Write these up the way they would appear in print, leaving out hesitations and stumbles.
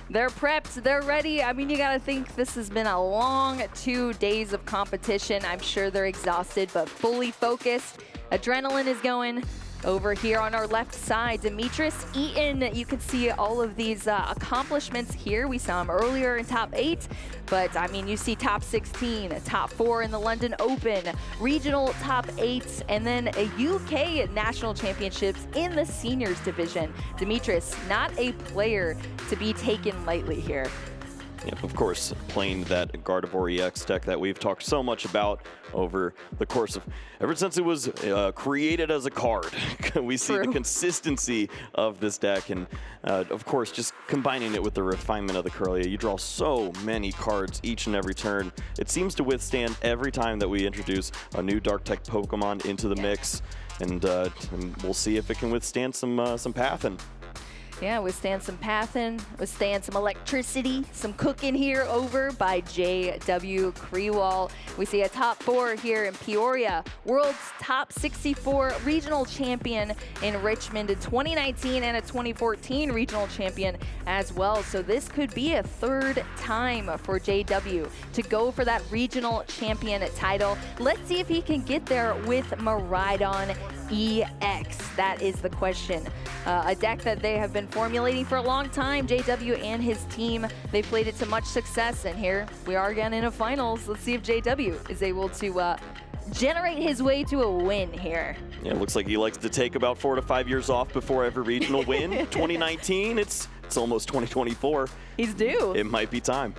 They're prepped, they're ready. I mean, you gotta think this has been a long 2 days of competition. I'm sure they're exhausted, but fully focused. Adrenaline is going. Over here on our left side, DEMETRIS EATON, you can see all of these accomplishments here. We saw him earlier in top 8, but I mean, you see top 16, top 4 in the London Open, regional top 8, and then a UK national championships in the seniors division. DEMETRIS, not a player to be taken lightly here. Yep, of course, playing that Gardevoir EX deck that we've talked so much about over the course of, ever since it was created as a card. We see the consistency of this deck, and of course, just combining it with the refinement of the Kirlia. You draw so many cards each and every turn. It seems to withstand every time that we introduce a new Dark-type Pokemon into the mix, and we'll see if it can withstand some pathing. Yeah, withstand some pathing, withstand some electricity, some cooking here over by JW Kriewall. We see a top 4 here in Peoria, world's top 64 regional champion in Richmond in 2019 and a 2014 regional champion as well. So this could be a 3rd time for JW to go for that regional champion title. Let's see if he can get there with Miraidon EX. That is the question. A deck that they have been formulating for a long time, JW and his team. They played it to much success, and here we are again in a finals. Let's see if JW is able to generate his way to a win here. Yeah, it looks like he likes to take about 4 to 5 years off before every regional win. 2019, it's almost 2024. He's due. It might be time.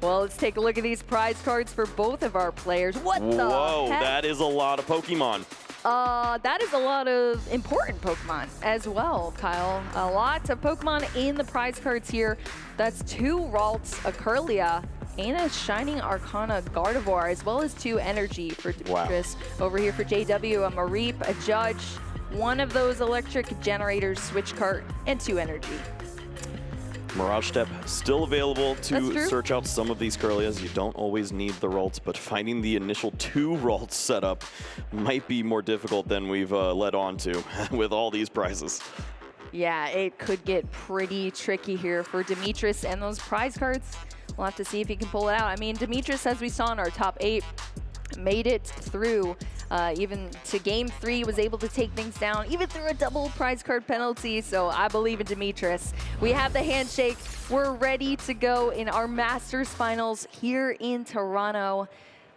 Well, let's take a look at these prize cards for both of our players. What the heck? Whoa, that is a lot of Pokemon. That is a lot of important Pokemon as well, Kyle. A lot of Pokemon in the prize cards here. That's 2 Ralts, a Kirlia, and a Shining Arcana Gardevoir, as well as 2 Energy for DEMETRIS. Over here for JW, a Mareep, a Judge, 1 of those electric generators, Switch Cart, and 2 Energy. Mirage Step still available to search out some of these Kirlias. You don't always need the Ralts, but finding the initial 2 Ralts setup might be more difficult than we've led on to with all these prizes. Yeah, it could get pretty tricky here for DEMETRIS and those prize cards. We'll have to see if he can pull it out. I mean, DEMETRIS, as we saw in our top 8, made it through even to game 3, was able to take things down, even through a double prize card penalty. So I believe in DEMETRIS. We have the handshake. We're ready to go in our Masters finals here in Toronto.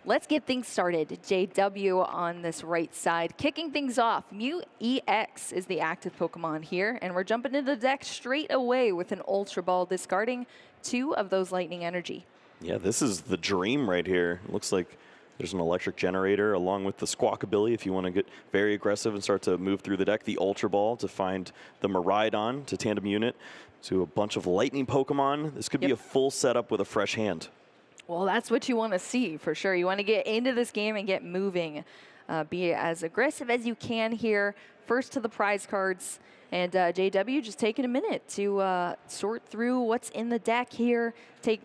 Let's get things started. JW on this right side. Kicking things off, Mew EX is the active Pokemon here, and we're jumping into the deck straight away with an Ultra Ball, discarding 2 of those Lightning Energy. Yeah, this is the dream right here. It looks like there's an electric generator along with the Squawkabilly if you want to get very aggressive and start to move through the deck. The Ultra Ball to find the Miraidon to tandem unit to a bunch of lightning Pokemon. This could be a full setup with a fresh hand. Well, that's what you want to see for sure. You want to get into this game and get moving. Be as aggressive as you can here. First to the prize cards. And JW just taking a minute to sort through what's in the deck here.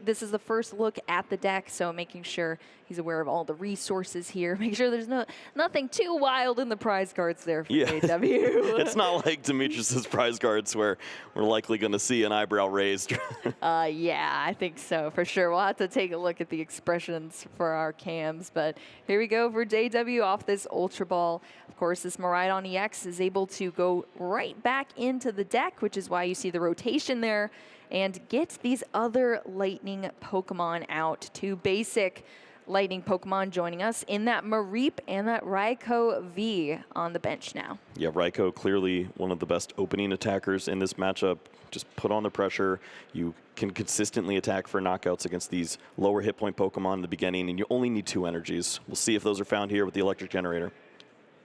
This is the first look at the deck, so making sure he's aware of all the resources here. Make sure there's nothing too wild in the prize cards there for JW. It's not like DEMETRIS' prize cards where we're likely going to see an eyebrow raised. Yeah, I think so, for sure. We'll have to take a look at the expressions for our cams. But here we go for JW off this Ultra Ball. Of course, this Miraidon EX is able to go right back into the deck, which is why you see the rotation there, and get these other lightning Pokemon out. 2 basic lightning Pokemon joining us in that Mareep and that Raikou V on the bench now. Yeah, Raikou clearly one of the best opening attackers in this matchup. Just put on the pressure. You can consistently attack for knockouts against these lower hit point Pokemon in the beginning, and you only need 2 energies. We'll see if those are found here with the electric generator.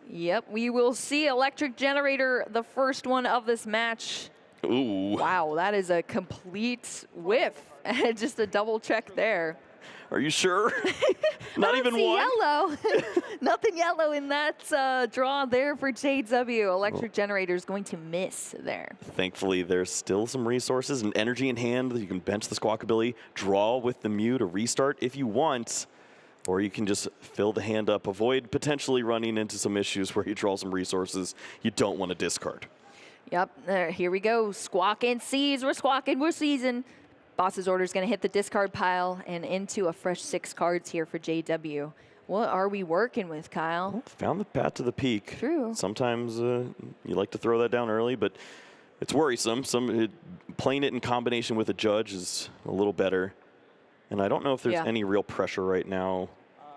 Yep, we will see electric generator, the first one of this match. Ooh. Wow, that is a complete whiff. Just a double check there. Are you sure? Not even one? Yellow. Nothing yellow in that draw there for JW. Electric generator is going to miss there. Thankfully, there's still some resources and energy in hand that you can bench the Squawkabilly, draw with the Mew to restart if you want, or you can just fill the hand up, avoid potentially running into some issues where you draw some resources you don't want to discard. Yep, here we go. Squawk and Seize. We're squawking, we're seizing. Boss's order is going to hit the discard pile and into a fresh 6 cards here for JW. What are we working with, Kyle? Well, found the path to the peak. True. Sometimes you like to throw that down early, but it's worrisome. Playing it in combination with a judge is a little better. And I don't know if there's any real pressure right now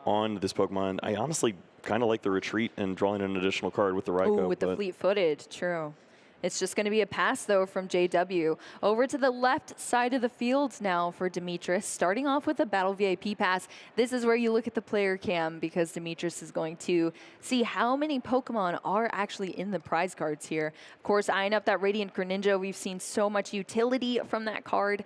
on this Pokemon. I honestly kind of like the retreat and drawing an additional card with the Raikou. Ooh, with the fleet-footed, true. It's just going to be a pass, though, from JW. Over to the left side of the field now for DEMETRIS, starting off with a Battle VIP pass. This is where you look at the player cam because DEMETRIS is going to see how many Pokemon are actually in the prize cards here. Of course, eyeing up that Radiant Greninja. We've seen so much utility from that card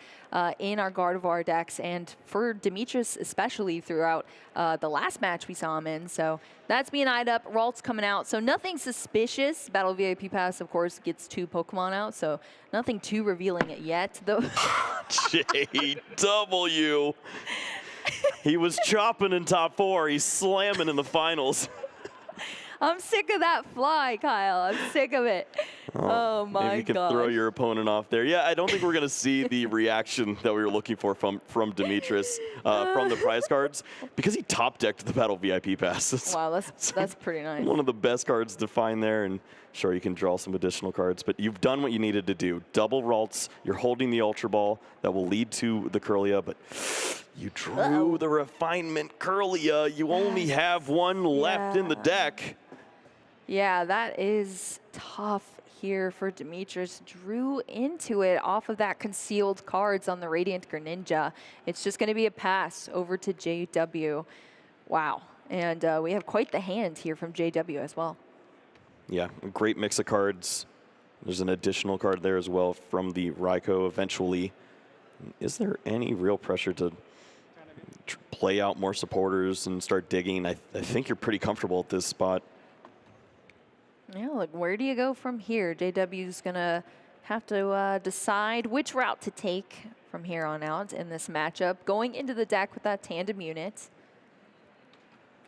in our Gardevoir decks, and for DEMETRIS especially throughout the last match we saw him in. So that's being eyed up. Ralt's coming out, so nothing suspicious. Battle VIP pass, of course, gets 2 Pokemon out, so nothing too revealing yet, though. JW. He was chopping in top 4. He's slamming in the finals. I'm sick of that fly, Kyle. I'm sick of it. Oh my god. Maybe you can throw your opponent off there. Yeah, I don't think we're going to see the reaction that we were looking for from DEMETRIS from the prize cards because he top decked the Battle VIP pass. Wow, that's pretty nice. One of the best cards to find there, and sure, you can draw some additional cards, but you've done what you needed to do. Double Ralts, you're holding the Ultra Ball that will lead to the Kirlia, but you drew the Refinement Kirlia. You only have one left in the deck. Yeah, that is tough here for DEMETRIS. Drew into it off of that concealed cards on the Radiant Greninja. It's just going to be a pass over to JW. Wow. And we have quite the hand here from JW as well. Yeah, a great mix of cards. There's an additional card there as well from the Raikou eventually. Is there any real pressure to play out more supporters and start digging? I think you're pretty comfortable at this spot. Yeah, look, where do you go from here? JW's going to have to decide which route to take from here on out in this matchup. Going into the deck with that tandem unit.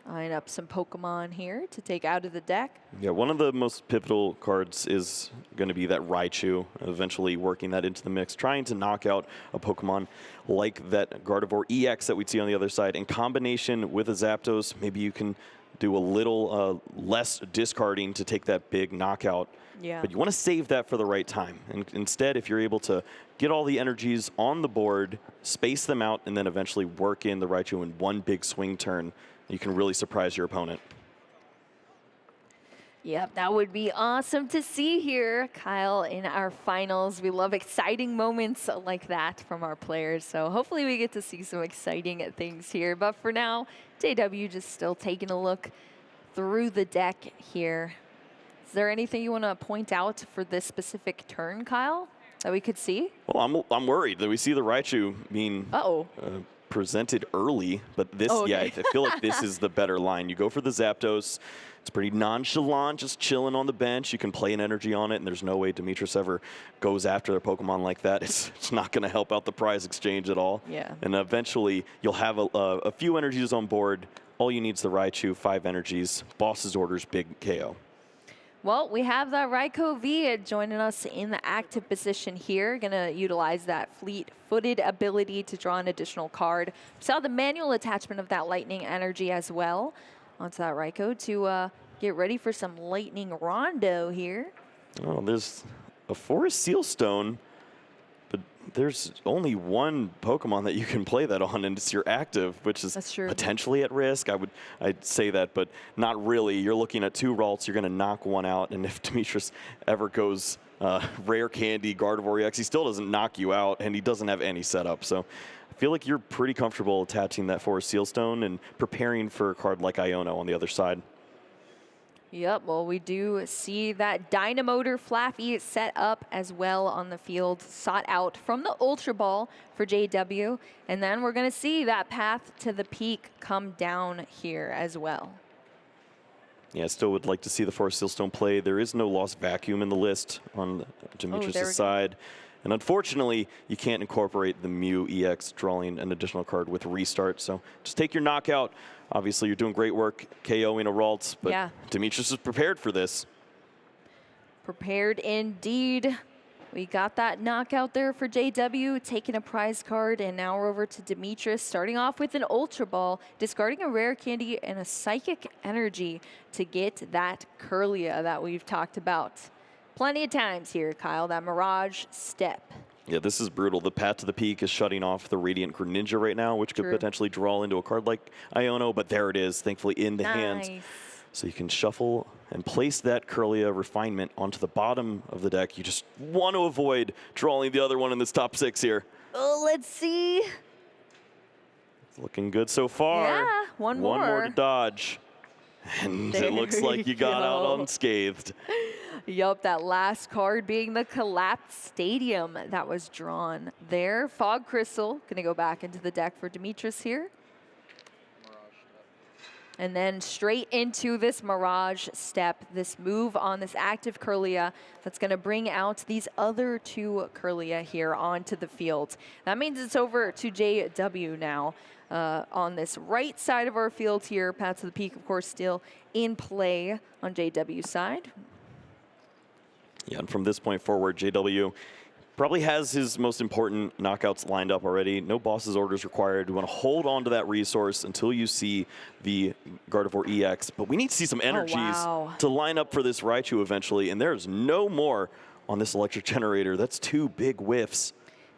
Line up some Pokemon here to take out of the deck. Yeah, one of the most pivotal cards is going to be that Raichu, eventually working that into the mix, trying to knock out a Pokemon like that Gardevoir EX that we'd see on the other side. In combination with a Zapdos, maybe you can do a little less discarding to take that big knockout. Yeah. But you want to save that for the right time. And instead, if you're able to get all the energies on the board, space them out, and then eventually work in the Raichu in one big swing turn, you can really surprise your opponent. Yep, that would be awesome to see here, Kyle, in our finals. We love exciting moments like that from our players, so hopefully we get to see some exciting things here. But for now, JW just still taking a look through the deck here. Is there anything you want to point out for this specific turn, Kyle, that we could see? Well, I'm worried that we see the Raichu being presented early, but this, yeah, I feel like this is the better line. You go for the Zapdos. It's pretty nonchalant, just chilling on the bench. You can play an energy on it, and there's no way DEMETRIS ever goes after their Pokemon like that. It's not going to help out the prize exchange at all. Yeah. And eventually, you'll have a few energies on board. All you need is the Raichu, 5 energies. Boss's orders, big KO. Well, we have that Raikou V joining us in the active position here. Going to utilize that fleet-footed ability to draw an additional card. Saw the manual attachment of that lightning energy as well onto that Raikou to get ready for some lightning rondo here. Oh, there's a Forest Seal Stone, but there's only one Pokemon that you can play that on, and it's your active, which is potentially at risk. I'd say that, but not really. You're looking at 2 Ralts. You're going to knock one out, and if DEMETRIS ever goes Rare Candy, Gardevoir EX, he still doesn't knock you out, and he doesn't have any setup. So I feel like you're pretty comfortable attaching that Forest Seal Stone and preparing for a card like Iono on the other side. Yep, well, we do see that Dynamotor Flaffy set up as well on the field, sought out from the Ultra Ball for JW. And then we're going to see that path to the peak come down here as well. Yeah, I still would like to see the Forest Seal Stone play. There is no Lost Vacuum in the list on DEMETRIS' side. And unfortunately, you can't incorporate the Mew EX drawing an additional card with Restart. So just take your knockout. Obviously, you're doing great work KOing a Ralts, but DEMETRIS is prepared for this. Prepared indeed. We got that knockout there for JW, taking a prize card, and now we're over to DEMETRIS, starting off with an Ultra Ball, discarding a Rare Candy and a Psychic Energy to get that Kirlia that we've talked about plenty of times here, Kyle, that Mirage Step. Yeah, this is brutal. The Path to the Peak is shutting off the Radiant Greninja right now, which could potentially draw into a card like Iono, but there it is, thankfully in the hand. So you can shuffle and place that Kirlia Refinement onto the bottom of the deck. You just want to avoid drawing the other one in this top 6 here. Oh, let's see. It's looking good so far. Yeah, one more. One more to dodge. And it looks like you got out unscathed. Yup, that last card being the collapsed stadium that was drawn there. Fog Crystal going to go back into the deck for DEMETRIS here. And then straight into this Mirage Step, this move on this active Kirlia that's going to bring out these other 2 Kirlia here onto the field. That means it's over to JW now on this right side of our field here. Path to the Peak, of course, still in play on JW's side. Yeah, and from this point forward, JW probably has his most important knockouts lined up already. No boss's orders required. We want to hold on to that resource until you see the Gardevoir EX. But we need to see some energies to line up for this Raichu eventually. And there's no more on this electric generator. That's 2 big whiffs.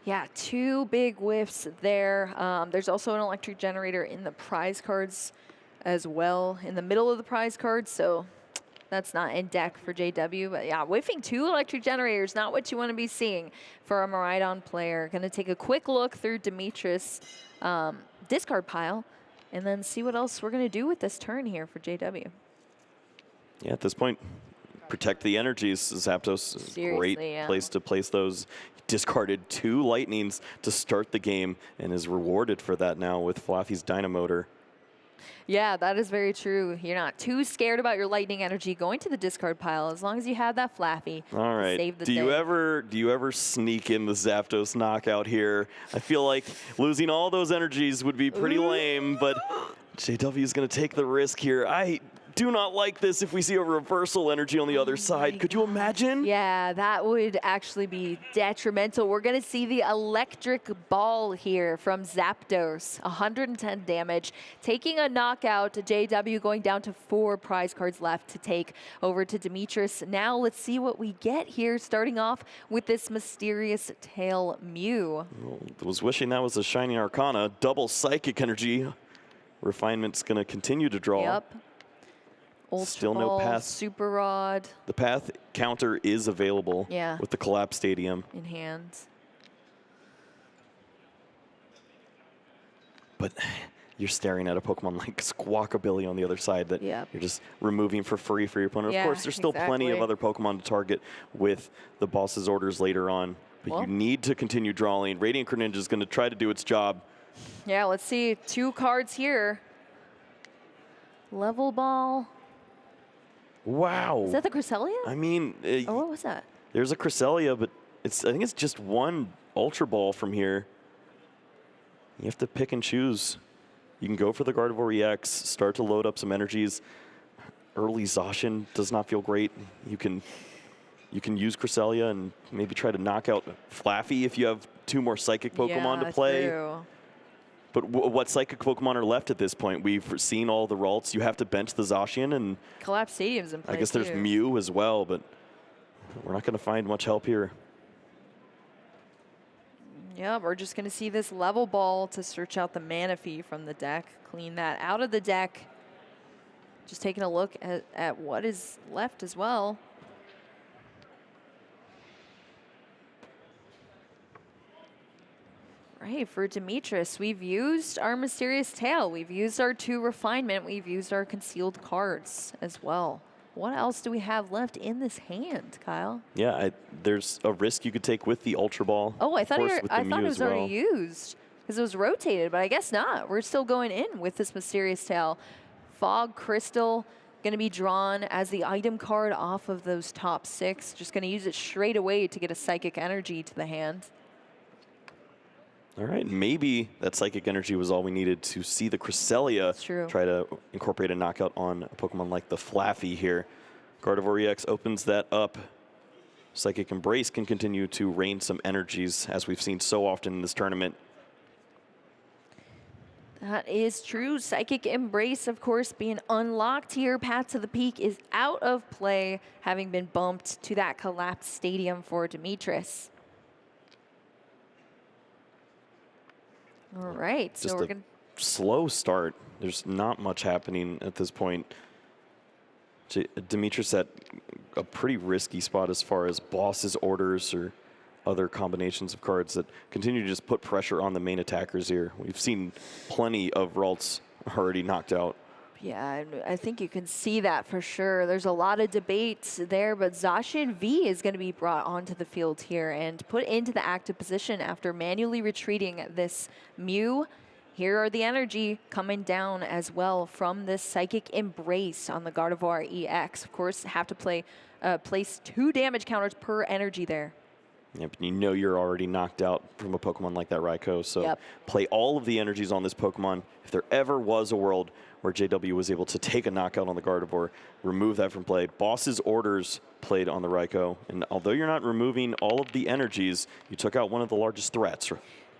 Yeah, 2 big whiffs there. There's also an electric generator in the prize cards as well, in the middle of the prize cards. So that's not in deck for JW, but yeah, whiffing 2 electric generators, not what you want to be seeing for a Miraidon player. Going to take a quick look through DEMETRIS discard pile and then see what else we're going to do with this turn here for JW. Yeah, at this point, protect the energies. Zapdos, great place to place those. Discarded 2 Lightnings to start the game and is rewarded for that now with Fluffy's Dynamotor. Yeah, that is very true. You're not too scared about your lightning energy going to the discard pile as long as you have that Flaffy. All right. Save the do you ever sneak in the Zapdos knockout here? I feel like losing all those energies would be pretty lame, but JW is going to take the risk here. I do not like this if we see a reversal energy on the other side. Could you imagine? Yeah, that would actually be detrimental. We're going to see the electric ball here from Zapdos. 110 damage. Taking a knockout to JW, going down to 4 prize cards left to take over to DEMETRIS. Now let's see what we get here, starting off with this Mysterious Tail Mew. I was wishing that was a Shining Arcana. Double Psychic Energy. Refinement's going to continue to draw. Yep. Ultra Still Ball, no path. Super Rod. The path counter is available with the Collapse Stadium. In hand. But you're staring at a Pokemon like Squawkabilly on the other side that you're just removing for free for your opponent. Of course, there's still plenty of other Pokemon to target with the boss's orders later on. But you need to continue drawing. Radiant Greninja is going to try to do its job. Yeah, let's see. 2 cards here. Level Ball. Wow. Is that the Cresselia? I mean, what was that? There's a Cresselia, but I think it's just 1 Ultra Ball from here. You have to pick and choose. You can go for the Gardevoir EX, start to load up some energies. Early Zacian does not feel great. You can use Cresselia and maybe try to knock out Flaffy if you have 2 more Psychic Pokemon to play. True. But what Psychic Pokemon are left at this point? We've seen all the Ralts. You have to bench the Zacian, and Collapse Stadium's in play. I guess there's Mew as well, but we're not going to find much help here. Yeah, we're just going to see this Level Ball to search out the Manaphy from the deck. Clean that out of the deck. Just taking a look at what is left as well. Right, for DEMETRIS, we've used our Mysterious Tail, we've used our 2 Refinement, we've used our concealed cards as well. What else do we have left in this hand, Kyle? Yeah, there's a risk you could take with the Ultra Ball. Oh, I thought it was already used because it was rotated, but I guess not. We're still going in with this Mysterious Tail. Fog Crystal going to be drawn as the item card off of those top 6. Just going to use it straight away to get a Psychic Energy to the hand. All right, maybe that Psychic Energy was all we needed to see the Cresselia try to incorporate a knockout on a Pokemon like the Flaffy here. Gardevoir EX opens that up. Psychic Embrace can continue to rain some energies, as we've seen so often in this tournament. That is true. Psychic Embrace, of course, being unlocked here. Path to the Peak is out of play, having been bumped to that collapsed stadium for DEMETRIS. All right, Just so we're a going to... slow start. There's not much happening at this point. DEMETRIS at a pretty risky spot as far as boss's orders or other combinations of cards that continue to just put pressure on the main attackers here. We've seen plenty of Ralts already knocked out. Yeah, I think you can see that for sure. There's a lot of debates there, but Zacian V is going to be brought onto the field here and put into the active position after manually retreating this Mew. Here are the energy coming down as well from this Psychic Embrace on the Gardevoir EX. Of course, have to place 2 damage counters per energy there. Yep, you know you're already knocked out from a Pokemon like that Raikou, so play all of the energies on this Pokemon. If there ever was a world where JW was able to take a knockout on the Gardevoir, remove that from play. Boss's orders played on the Raikou, and although you're not removing all of the energies, you took out one of the largest threats.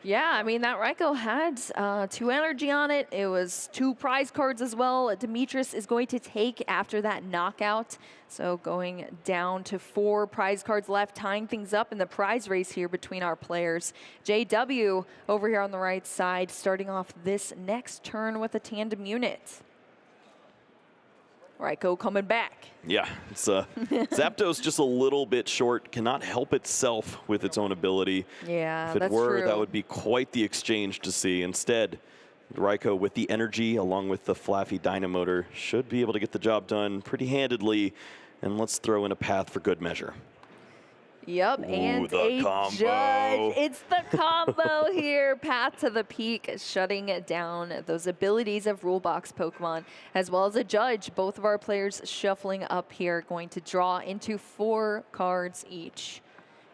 Yeah, I mean, that Raikou had 2 energy on it. It was 2 prize cards as well. DEMETRIS is going to take after that knockout. So going down to 4 prize cards left, tying things up in the prize race here between our players. JW over here on the right side, starting off this next turn with a tandem unit. Raikou coming back. Yeah, it's Zapdos just a little bit short, cannot help itself with its own ability. Yeah, if it were, that would be quite the exchange to see. Instead, Raikou with the energy along with the Flaffy Dynamotor should be able to get the job done pretty handedly. And let's throw in a path for good measure. Yep, and a judge. It's the combo here. Path to the Peak, shutting down those abilities of Rulebox Pokemon, as well as a judge. Both of our players shuffling up here, going to draw into 4 cards each.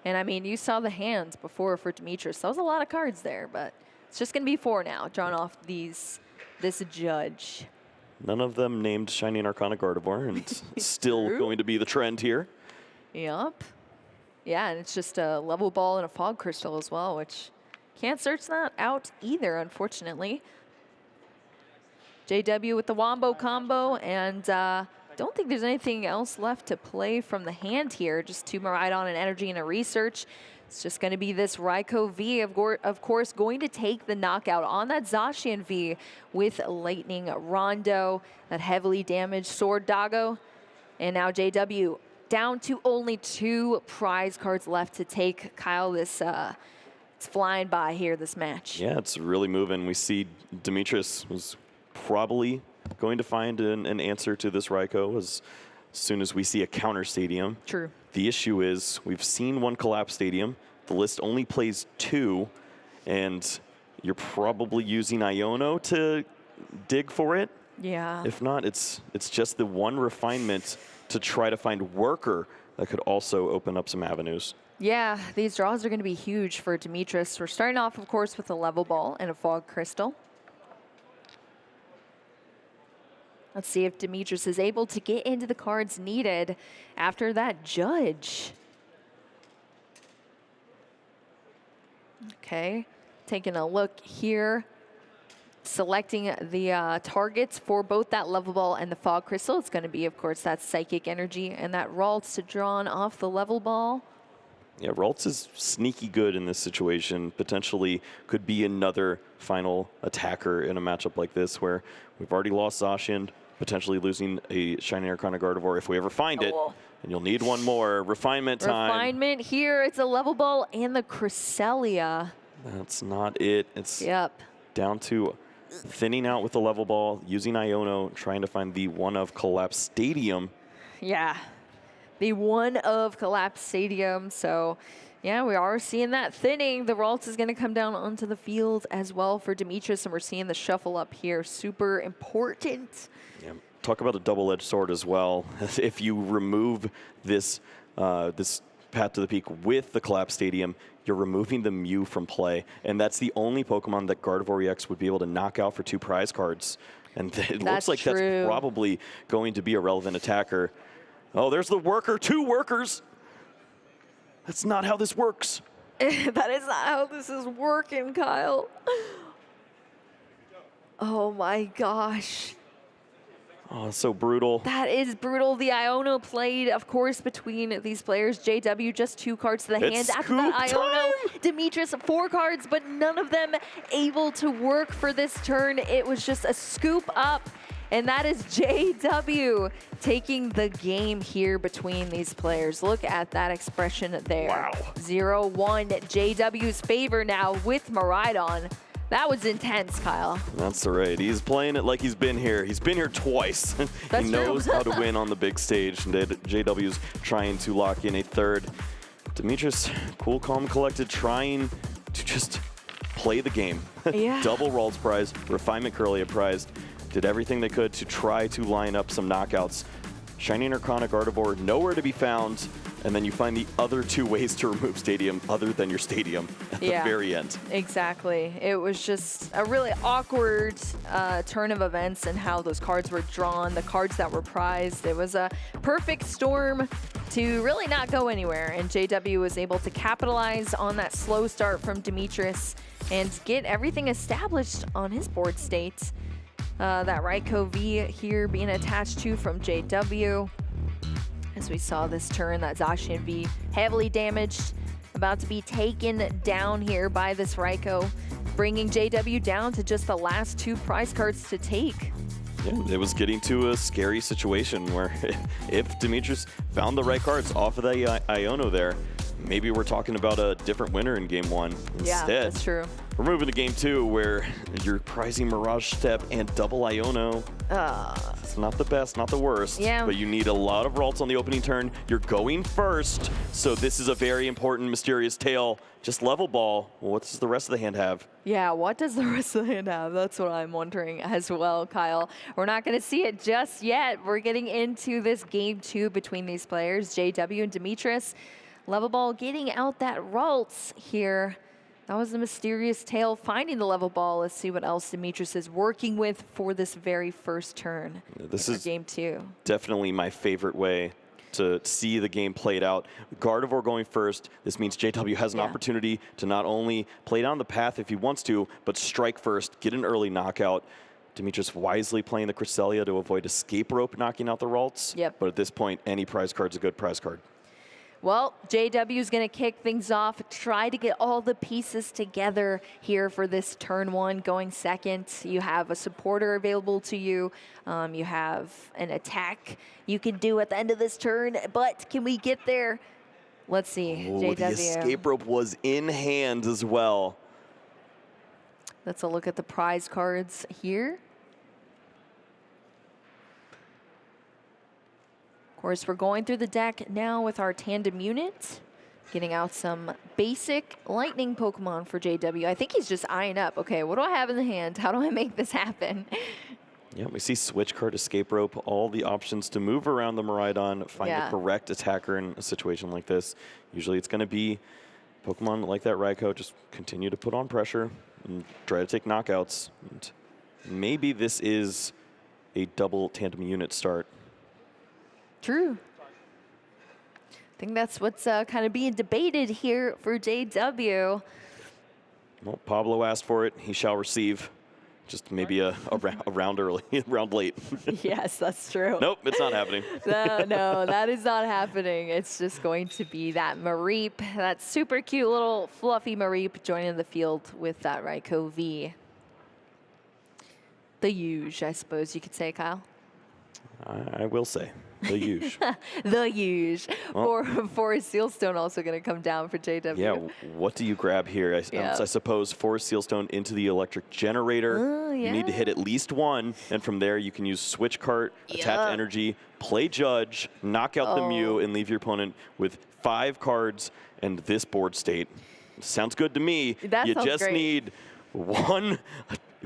And I mean, you saw the hands before for DEMETRIS. That was a lot of cards there, but it's just going to be 4 now, drawn off this judge. None of them named Shining Arcana Gardevoir, and it's still going to be the trend here. Yep. Yeah, and it's just a level ball and a fog crystal as well, which can't search that out either, unfortunately. JW with the Wombo combo, and don't think there's anything else left to play from the hand here. Just 2 Miraidon and energy and a research. It's just going to be this Raikou V, of course, going to take the knockout on that Zacian V with Lightning Rondo, that heavily damaged Sword Doggo. And now JW down to only 2 prize cards left to take. Kyle, it's flying by here, this match. Yeah, it's really moving. We see DEMETRIS was probably going to find an answer to this Raikou as soon as we see a counter stadium. True. The issue is we've seen 1 collapse stadium. The list only plays 2, and you're probably using Iono to dig for it. Yeah. If not, it's just the 1 refinement to try to find Worker that could also open up some avenues. Yeah, these draws are going to be huge for DEMETRIS. We're starting off, of course, with a level ball and a fog crystal. Let's see if DEMETRIS is able to get into the cards needed after that judge. Okay, taking a look here. Selecting the targets for both that level ball and the fog crystal. It's going to be, of course, that psychic energy and that Ralts drawn off the level ball. Yeah, Ralts is sneaky good in this situation. Potentially could be another final attacker in a matchup like this where we've already lost Zacian, potentially losing a Shining Arcana Gardevoir if we ever find it. And you'll need 1 more. Refinement time. Refinement here. It's a level ball and the Cresselia. That's not it. It's down to thinning out with the level ball, using Iono, trying to find the 1 of Collapse Stadium. Yeah, the 1 of Collapse Stadium. So, yeah, we are seeing that thinning. The Ralts is going to come down onto the field as well for DEMETRIS, and we're seeing the shuffle up here. Super important. Yeah, talk about a double-edged sword as well. If you remove this, this Path to the Peak with the Collapse Stadium, you're removing the Mew from play. And that's the only Pokemon that Gardevoir EX would be able to knock out for 2 prize cards. And it looks like that's probably going to be a relevant attacker. Oh, there's the Worker. 2 Workers. That's not how this works. That is not how this is working, Kyle. Oh my gosh. Oh, so brutal. That is brutal. The Iono played, of course, between these players. JW just 2 cards to the hand. After that, Iono, DEMETRIS 4 cards, but none of them able to work for this turn. It was just a scoop up. And that is JW taking the game here between these players. Look at that expression there. Wow. 0-1, JW's favor now with Miraidon. That was intense, Kyle. That's right. He's playing it like he's been here. He's been here twice. That's he knows true. how to win on the big stage. And JW's trying to lock in a third. DEMETRIS, cool, calm, collected, trying to just play the game. Yeah. Double Worlds prize, Refinement Curlia prize. Did everything they could to try to line up some knockouts. Shining Arcana Gardevoir, nowhere to be found. And then you find the other 2 ways to remove Stadium other than your Stadium at the very end. Exactly. It was just a really awkward turn of events and how those cards were drawn, the cards that were prized. It was a perfect storm to really not go anywhere. And JW was able to capitalize on that slow start from DEMETRIS and get everything established on his board state. That Raikou V here being attached to from JW. As we saw this turn, that Zacian V heavily damaged, about to be taken down here by this Raikou, bringing JW down to just the last 2 prize cards to take. Yeah, it was getting to a scary situation where if DEMETRIS found the right cards off of the Iono there, maybe we're talking about a different winner in game 1. Instead, yeah, that's true. We're moving to game 2 where you're prizing Mirage Step and double Iono. It's not the best, not the worst, but you need a lot of Ralts on the opening turn. You're going first, so this is a very important Mysterious Tail. Just level ball. What does the rest of the hand have? Yeah, what does the rest of the hand have? That's what I'm wondering as well, Kyle. We're not going to see it just yet. We're getting into this game 2 between these players, JW and DEMETRIS. Level ball getting out that Ralts here. That was the Mysterious Tail finding the level ball. Let's see what else DEMETRIS is working with for this very first turn. This is game 2. Definitely my favorite way to see the game played out. Gardevoir going first. This means JW has an opportunity to not only play down the path if he wants to, but strike first, get an early knockout. DEMETRIS wisely playing the Cresselia to avoid Escape Rope knocking out the Ralts. Yep. But at this point, any prize card's a good prize card. Well, JW is going to kick things off, try to get all the pieces together here for this turn 1 going second. You have a supporter available to you. You have an attack you can do at the end of this turn, but can we get there? Let's see, JW. The Escape Rope was in hand as well. Let's look at the prize cards here. Of course, we're going through the deck now with our tandem unit, getting out some basic lightning Pokemon for JW. I think he's just eyeing up. Okay, what do I have in the hand? How do I make this happen? Yeah, we see Switch Card, Escape Rope, all the options to move around the Miraidon, find the correct attacker in a situation like this. Usually it's going to be Pokemon like that Raikou, just continue to put on pressure and try to take knockouts. And maybe this is a double tandem unit start. True. I think that's what's kind of being debated here for JW. Well, Pablo asked for it. He shall receive. Just maybe a round early, round late. Yes, that's true. Nope, it's not happening. No, that is not happening. It's just going to be that Mareep, that super cute little fluffy Mareep joining the field with that Raikou V. The huge, I suppose you could say, Kyle. I will say. The huge. The huge. Well, Forest Sealstone also going to come down for JW. Yeah, what do you grab here? I suppose Forest Sealstone into the electric generator. You need to hit at least one, and from there you can use Switch Cart, attach energy, play Judge, knock out the Mew, and leave your opponent with 5 cards and this board state. Sounds good to me. You just need 1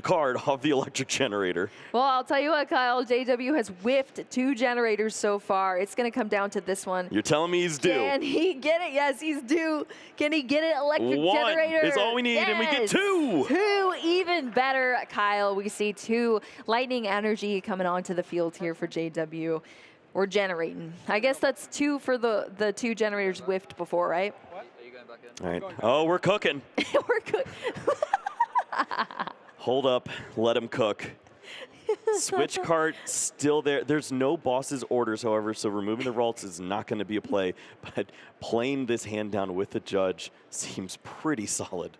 card off the electric generator. Well, I'll tell you what, Kyle, JW has whiffed 2 generators so far. It's going to come down to this one. You're telling me he's due. Can he get it? Yes, he's due. Can he get an electric generator? 1 is all we need, and we get 2. 2, even better, Kyle. We see 2 lightning energy coming onto the field here for JW. We're generating. I guess that's 2 for the 2 generators whiffed before, right? What? Are you going back in? All right. Oh, we're cooking. We're good. Hold up. Let him cook. Switch card still there. There's no boss's orders, however, so removing the Ralts is not going to be a play. But playing this hand down with the judge seems pretty solid.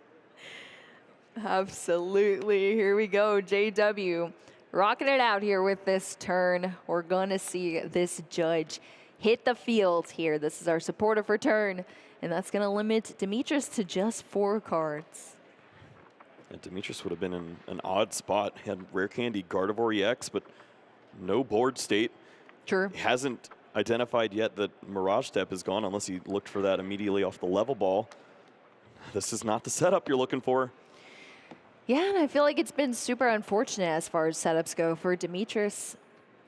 Absolutely. Here we go. JW rocking it out here with this turn. We're going to see this judge hit the field here. This is our supporter for turn, and that's going to limit DEMETRIS to just 4 cards. And DEMETRIS would have been in an odd spot. He had Rare Candy, Gardevoir EX, but no board state. Sure. He hasn't identified yet that Mirage Step is gone unless he looked for that immediately off the level ball. This is not the setup you're looking for. Yeah, and I feel like it's been super unfortunate as far as setups go for DEMETRIS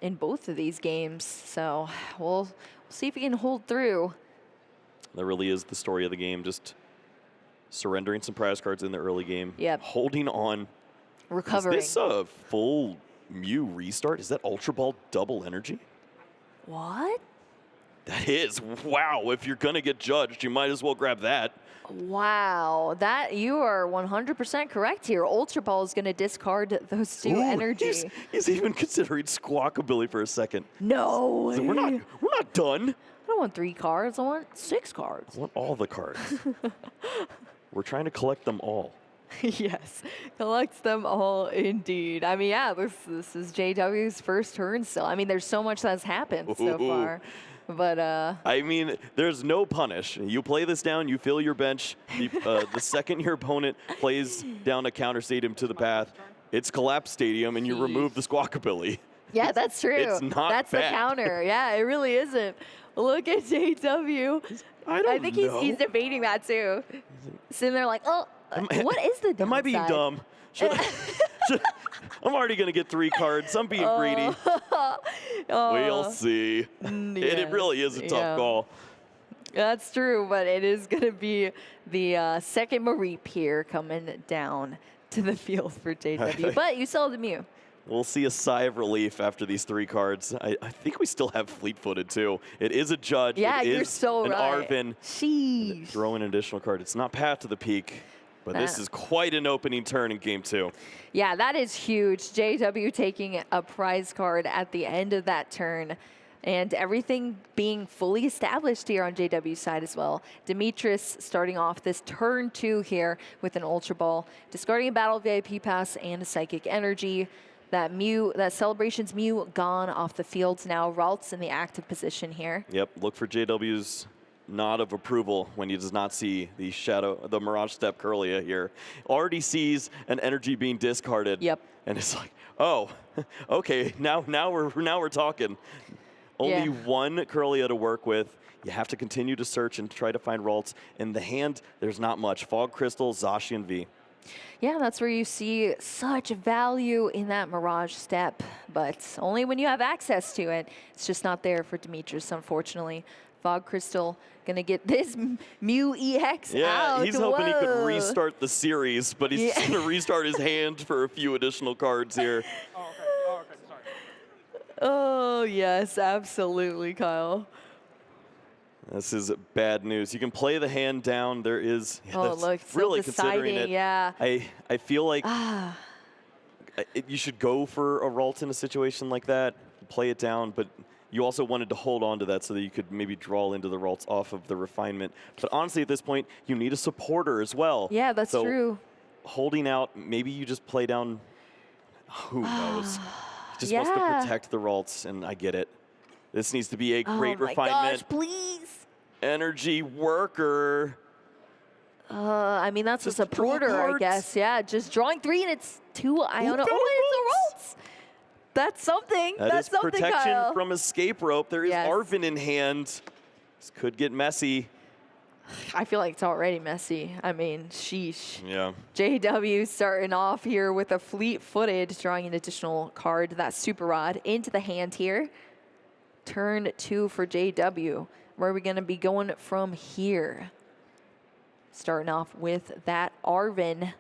in both of these games. So we'll see if he can hold through. That really is the story of the game, just surrendering some prize cards in the early game. Yep. Holding on. Recovering. Is this a full Mew restart? Is that Ultra Ball double energy? What? That is. Wow. If you're going to get judged, you might as well grab that. Wow, that you are 100% correct here. Ultra Ball is going to discard those 2 energy. He's even considering Squawkabilly for a second. No. So we're not done. I don't want 3 cards. I want 6 cards. I want all the cards. We're trying to collect them all. Yes, collects them all indeed. I mean, yeah, this is JW's first turn still. I mean, there's so much that's happened so far. But I mean, there's no punish. You play this down, you fill your bench. The second your opponent plays down a counter stadium to the path, it's Collapse Stadium, and you remove the Squawkabilly. Yeah, that's true. It's not That's bad. the counter. Yeah, it really isn't. Look at JW. I think know. he's debating that too. Sitting there like, oh, what is the downside? Am I being dumb? I'm already going to get 3 cards. I'm being greedy. We'll see. It really is a tough call. That's true, but it is going to be the second Mareep here coming down to the field for JW. But you still have the Mew. We'll see a sigh of relief after these 3 cards. I think we still have fleet-footed, too. It is a judge. Yeah, it you're is so an right. Arvin. Sheesh. Throw in an additional card. It's not Path to the Peak, but this is quite an opening turn in Game 2. Yeah, that is huge. JW taking a prize card at the end of that turn. And everything being fully established here on JW's side as well. DEMETRIS starting off this turn 2 here with an Ultra Ball, discarding a Battle VIP Pass and a Psychic Energy. That Celebrations Mew gone off the field now. Ralts in the active position here. Yep, look for JW's nod of approval when he does not see the Mirage Step Curlia here. Already sees an energy being discarded. Yep. And it's like, oh, okay, now we're talking. Only 1 Curlia to work with. You have to continue to search and try to find Ralts. In the hand, there's not much. Fog Crystal, Zacian V. Yeah, that's where you see such value in that Mirage Step, but only when you have access to it. It's just not there for DEMETRIS, unfortunately. Fog Crystal gonna get this Mew EX out. Yeah, he's hoping he could Whoa. restart the series, but he's just gonna restart his hand for a few additional cards here. Oh, okay, sorry. Oh, yes, absolutely, Kyle. This is bad news. You can play the hand down. There is Look, really still considering deciding, it. yeah. I feel like you should go for a Ralt in a situation like that, play it down, but you also wanted to hold on to that so that you could maybe draw into the Ralts off of the refinement. But honestly, at this point, you need a supporter as well. Yeah, that's true. Holding out, maybe you just play down, who knows? He just wants to protect the Ralts, and I get it. This needs to be a great refinement. Gosh, please. Energy worker. I mean, that's Just a supporter, draw I cards. guess. Yeah, just drawing 3 and it's 2 Iona. Oh, it's a Ralts. That's something. That's something, protection Kyle. from escape rope. There is Yes. Arvin in hand. This could get messy. I feel like it's already messy. I mean, sheesh. Yeah. JW starting off here with a fleet-footed, drawing an additional card, that Super Rod, into the hand here. Turn 2 for JW. Where are we going to be going from here? Starting off with that Arvin.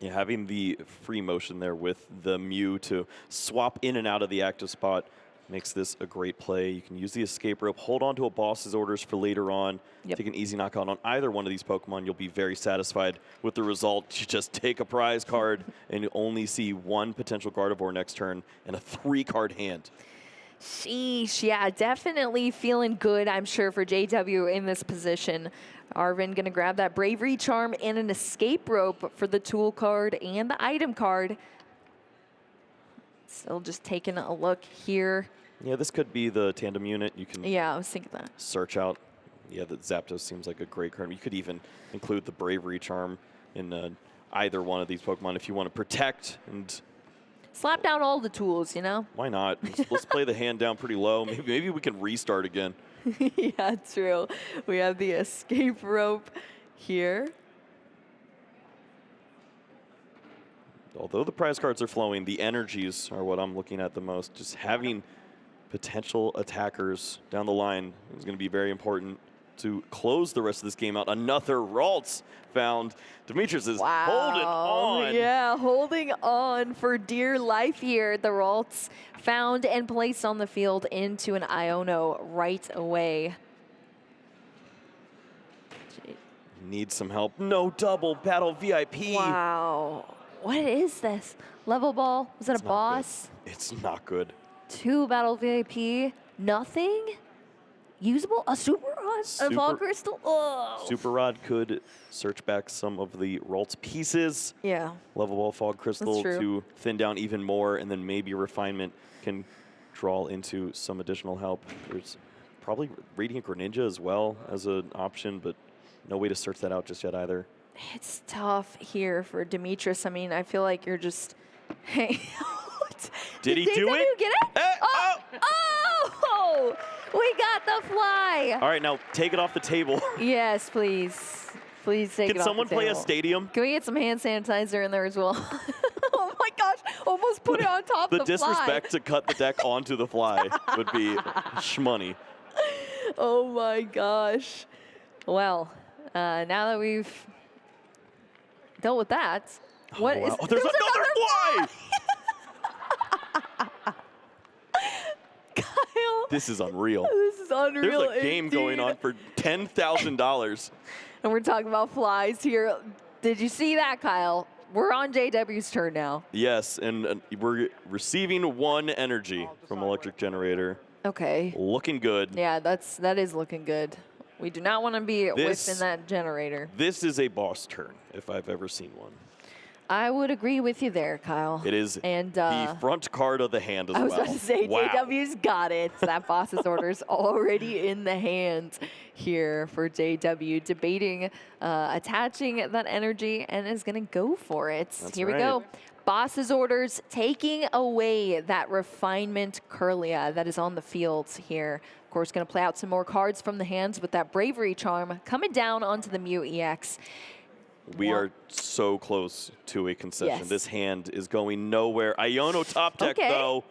Yeah, having the free motion there with the Mew to swap in and out of the active spot makes this a great play. You can use the escape rope, hold on to a boss's orders for later on, take an easy knockout on either one of these Pokemon. You'll be very satisfied with the result. You just take a prize card and you only see one potential Gardevoir next turn and a 3-card hand. Sheesh, yeah, definitely feeling good, I'm sure, for JW in this position. Arvin gonna grab that Bravery Charm and an escape rope for the tool card and the item card. Still just taking a look here. Yeah, this could be the tandem unit. You can I was thinking that. Search out. Yeah, the Zapdos seems like a great card. You could even include the Bravery Charm in either one of these Pokemon if you want to protect and slap down all the tools, you know? Why not? Let's play the hand down pretty low. Maybe we can restart again. Yeah, true. We have the escape rope here. Although the prize cards are flowing, the energies are what I'm looking at the most. Just having potential attackers down the line is going to be very important to close the rest of this game out. Another Ralts found. DEMETRIS is holding on. Yeah, holding on for dear life here. The Ralts found and placed on the field into an Iono right away. Needs some help. No double battle VIP. Wow. What is this? Level ball? Was that a boss? Good. It's not good. 2 battle VIP. Nothing? Usable? A Super Rod? A Fog Crystal? Oh. Super Rod could search back some of the Ralts pieces. Yeah. Level Ball, Fog Crystal to thin down even more, and then maybe Refinement can draw into some additional help. There's probably Radiant Greninja as well as an option, but no way to search that out just yet either. It's tough here for DEMETRIS. I mean, I feel like you're just... Hey. Did he do it? Get it? Oh! We got the fly. All right, now take it off the table. Yes, please. Please take it off the table. Can someone play a stadium? Can we get some hand sanitizer in there as well? Oh my gosh, almost put it on top of the fly. The disrespect to cut the deck onto the fly would be shmoney. Oh my gosh. Well, now that we've dealt with that, what is... Oh, there's another fly! Kyle. This is unreal. This is unreal. There's a game going on for $10,000. And we're talking about flies here. Did you see that, Kyle? We're on JW's turn now. Yes, and we're receiving 1 energy from Electric Generator. Okay. Looking good. Yeah, that is looking good. We do not want to be within that generator. This is a boss turn, if I've ever seen one. I would agree with you there, Kyle. It is the front card of the hand as well. I was about to say, JW's got it. That boss's order's already in the hand here for JW, debating attaching that energy and is going to go for it. Here we go. Boss's orders taking away that Refinement Kirlia that is on the field here. Of course, going to play out some more cards from the hands with that Bravery Charm coming down onto the Mew EX. We are so close to a concession. Yes. This hand is going nowhere. Iono top deck, though.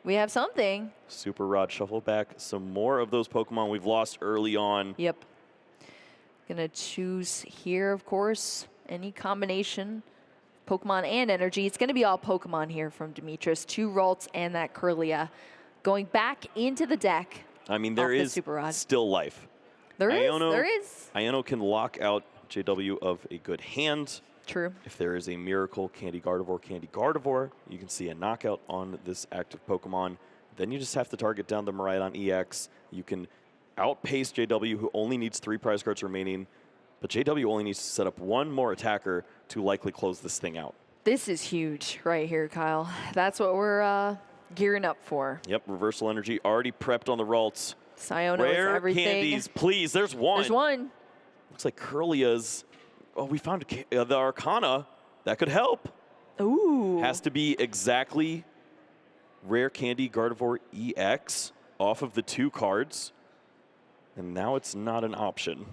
We have something. Super Rod, shuffle back some more of those Pokemon we've lost early on. Yep. Gonna choose here, of course, any combination, Pokemon and energy. It's gonna be all Pokemon here from DEMETRIS. 2 Ralts and that Kirlia. Going back into the deck. I mean, there is still life. There is. Iono can lock out JW of a good hand. True. If there is a Miracle Candy Gardevoir, you can see a knockout on this active Pokemon. Then you just have to target down the Miraidon EX. You can outpace JW, who only needs 3 prize cards remaining, but JW only needs to set up 1 more attacker to likely close this thing out. This is huge right here, Kyle. That's what we're gearing up for. Yep, Reversal Energy already prepped on the Ralts. Iono Rare is everything. candies, please. There's 1. There's 1. Looks like Kirlia's. Oh, we found the Arcana. That could help. Ooh. Has to be exactly Rare Candy Gardevoir EX off of the 2 cards. And now it's not an option.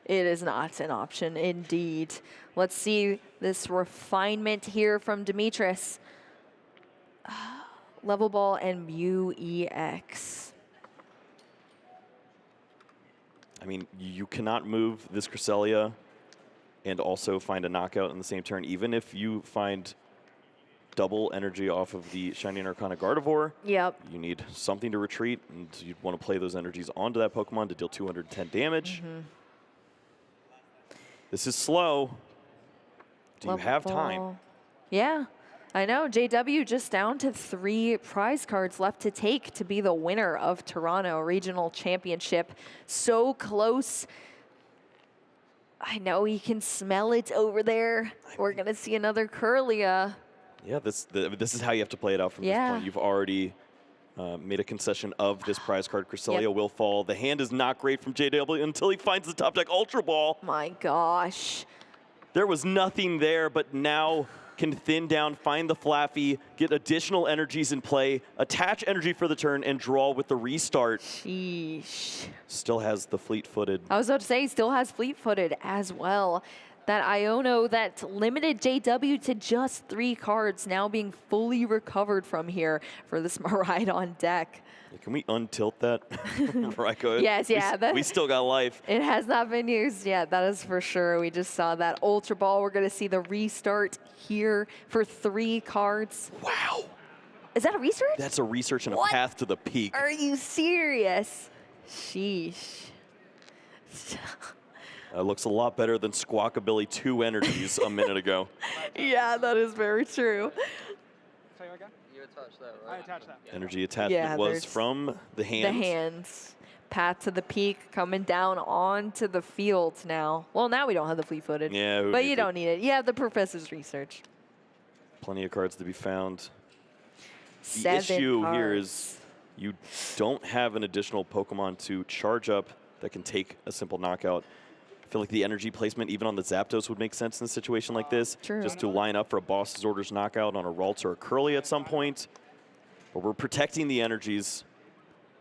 It is not an option, indeed. Let's see this Refinement here from DEMETRIS. Level Ball and Mew EX. I mean, you cannot move this Cresselia and also find a knockout in the same turn. Even if you find double energy off of the Shining Arcana Gardevoir. Yep. You need something to retreat, and you'd want to play those energies onto that Pokemon to deal 210 damage. This is slow. Do you have time? Yeah, I know. JW just down to 3 prize cards left to take to be the winner of Toronto Regional Championship. So close. I know he can smell it over there. We're going to see another Kirlia. Yeah, this is how you have to play it out from this point. You've already made a concession of this prize card. Cresselia will fall. The hand is not great from JW until he finds the top deck Ultra Ball. My gosh. There was nothing there, but now can thin down, find the Flaffy, get additional energies in play, attach energy for the turn, and draw with the restart. Sheesh. Still has the fleet-footed. I was about to say, he still has fleet-footed as well. That Iono that limited JW to just 3 cards now being fully recovered from here for this Miraidon deck. Can we untilt that, Raiko? Yes, yeah. We still got life. It has not been used yet, that is for sure. We just saw that Ultra Ball. We're going to see the restart here for 3 cards. Wow. Is that a research? That's a research and a path to the peak. Are you serious? Sheesh. Looks a lot better than Squawkabilly 2 energies a minute ago. Yeah, that is very true. Say again? You attached that, right? I attached that. Energy attachment was from the hands. The hands. Path to the peak coming down onto the field now. Well, now we don't have the fleet-footed. Yeah, but you don't need it. You have the Professor's Research. Plenty of cards to be found. 7 The issue cards. here is you don't have an additional Pokemon to charge up that can take a simple knockout. I feel like the energy placement, even on the Zapdos, would make sense in a situation like this. True. Just to line up for a Boss's Orders knockout on a Ralts or a Curly at some point. But we're protecting the energies.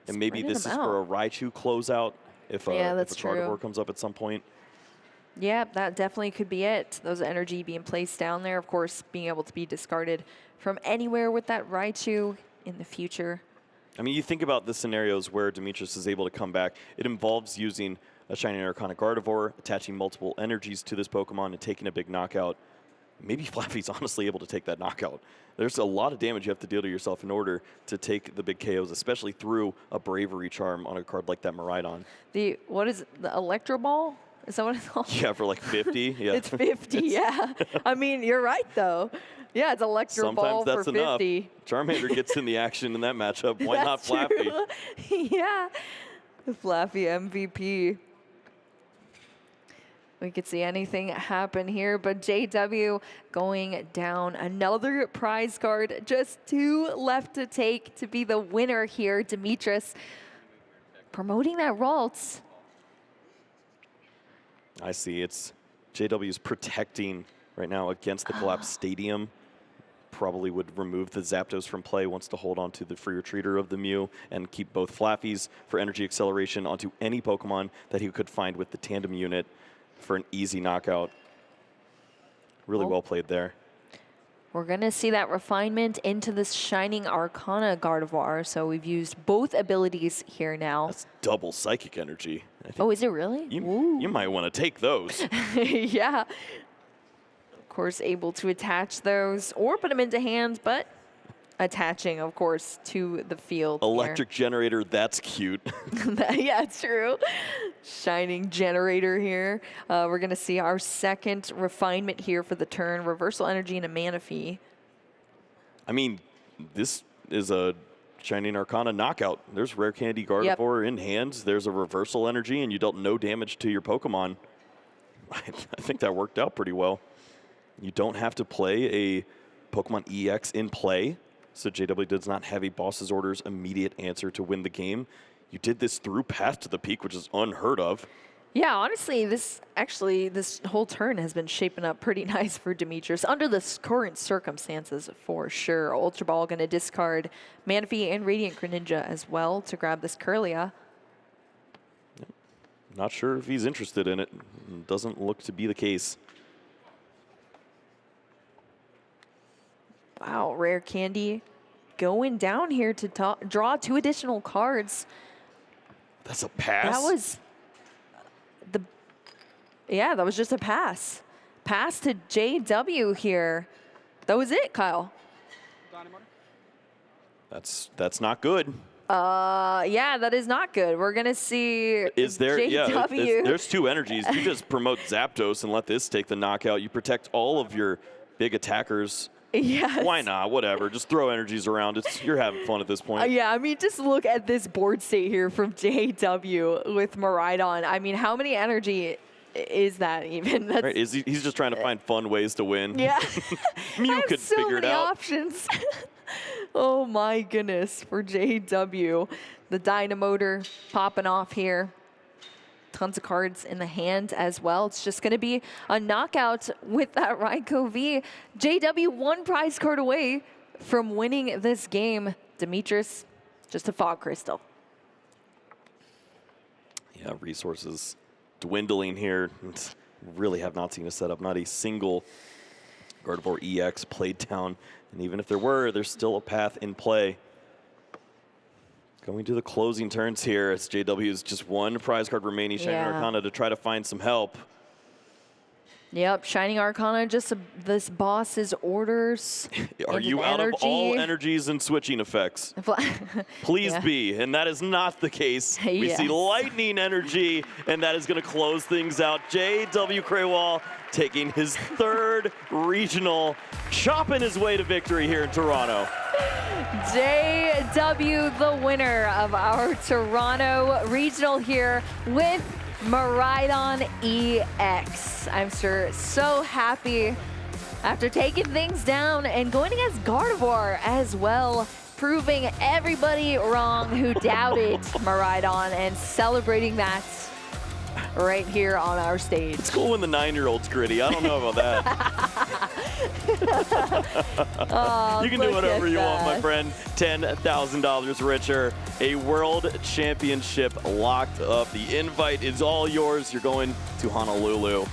And maybe this is for a Raichu closeout if a Gardevoir comes up at some point. Yeah, that definitely could be it. Those energy being placed down there, of course, being able to be discarded from anywhere with that Raichu in the future. I mean, you think about the scenarios where DEMETRIS is able to come back. It involves using a Shining Arcana Gardevoir, attaching multiple energies to this Pokemon, and taking a big knockout. Maybe Flaffy's honestly able to take that knockout. There's a lot of damage you have to deal to yourself in order to take the big KOs, especially through a Bravery Charm on a card like that Miraidon. What is it, the Electro Ball? Is that what it's called? Yeah, for like 50. Yeah. It's 50, yeah. I mean, you're right, though. Yeah, it's Electro Ball for 50. Sometimes that's enough. Charmander gets in the action in that matchup. Why not Flaffy? Yeah, the Flaffy MVP. We could see anything happen here, but JW going down. Another prize card, just 2 left to take to be the winner here. DEMETRIS promoting that Ralts. I see. It's JW's protecting right now against the collapsed stadium. Probably would remove the Zapdos from play, wants to hold on to the free retreater of the Mew and keep both Flaffies for energy acceleration onto any Pokemon that he could find with the tandem unit for an easy knockout. Really well played there. We're going to see that refinement into this Shining Arcana Gardevoir. So we've used both abilities here now. That's double psychic energy. Oh, is it really? You might want to take those. Yeah. Of course, able to attach those or put them into hands, but attaching, of course, to the field. Electric generator, that's cute. Yeah, it's true. Shining generator here. We're going to see our second refinement here for the turn. Reversal energy and a Manaphy. I mean, this is a Shining Arcana knockout. There's Rare Candy Gardevoir in hands. There's a reversal energy, and you dealt no damage to your Pokemon. I think that worked out pretty well. You don't have to play a Pokemon EX in play. So JW does not have a Boss's Orders immediate answer to win the game. You did this through Path to the Peak, which is unheard of. Yeah, honestly, this whole turn has been shaping up pretty nice for DEMETRIS under the current circumstances for sure. Ultra Ball going to discard Manaphy and Radiant Greninja as well to grab this Kirlia. Not sure if he's interested in it. Doesn't look to be the case. Wow, Rare Candy going down here to draw 2 additional cards. That's a pass? That was that was just a pass. Pass to JW here. That was it, Kyle. That's not good. Yeah, that is not good. We're gonna see. Is there? JW. Yeah, there's 2 energies. You just promote Zapdos and let this take the knockout. You protect all of your big attackers. Yes. Why not? Whatever. Just throw energies around. You're having fun at this point. Yeah, I mean, just look at this board state here from JW with Miraidon. I mean, how many energy is that even? That's, right. He's just trying to find fun ways to win. Yeah. Mew could so figure it many out. options. Oh my goodness, for JW. The Dynamotor popping off here. Tons of cards in the hand as well. It's just going to be a knockout with that Raikou V. JW 1 prize card away from winning this game. DEMETRIS, just a Fog Crystal. Yeah, resources dwindling here. Really have not seen a setup. Not a single Gardevoir EX played down. And even if there were, there's still a path in play. Going to the closing turns here as JW is just 1 prize card remaining. Shining Arcana to try to find some help. Yep, Shining Arcana, just this boss's orders. Are you out of all energies and switching effects? Please be, and that is not the case. We see lightning energy, and that is going to close things out. JW Kriewall taking his 3rd regional, chopping his way to victory here in Toronto. JW, the winner of our Toronto regional here with Miraidon EX. I'm sure so happy after taking things down and going against Gardevoir as well, proving everybody wrong who doubted Miraidon and celebrating that right here on our stage. It's cool when the 9-year-old's gritty. I don't know about that. You can do whatever you want, my friend. $10,000 richer. A world championship locked up. The invite is all yours. You're going to Honolulu.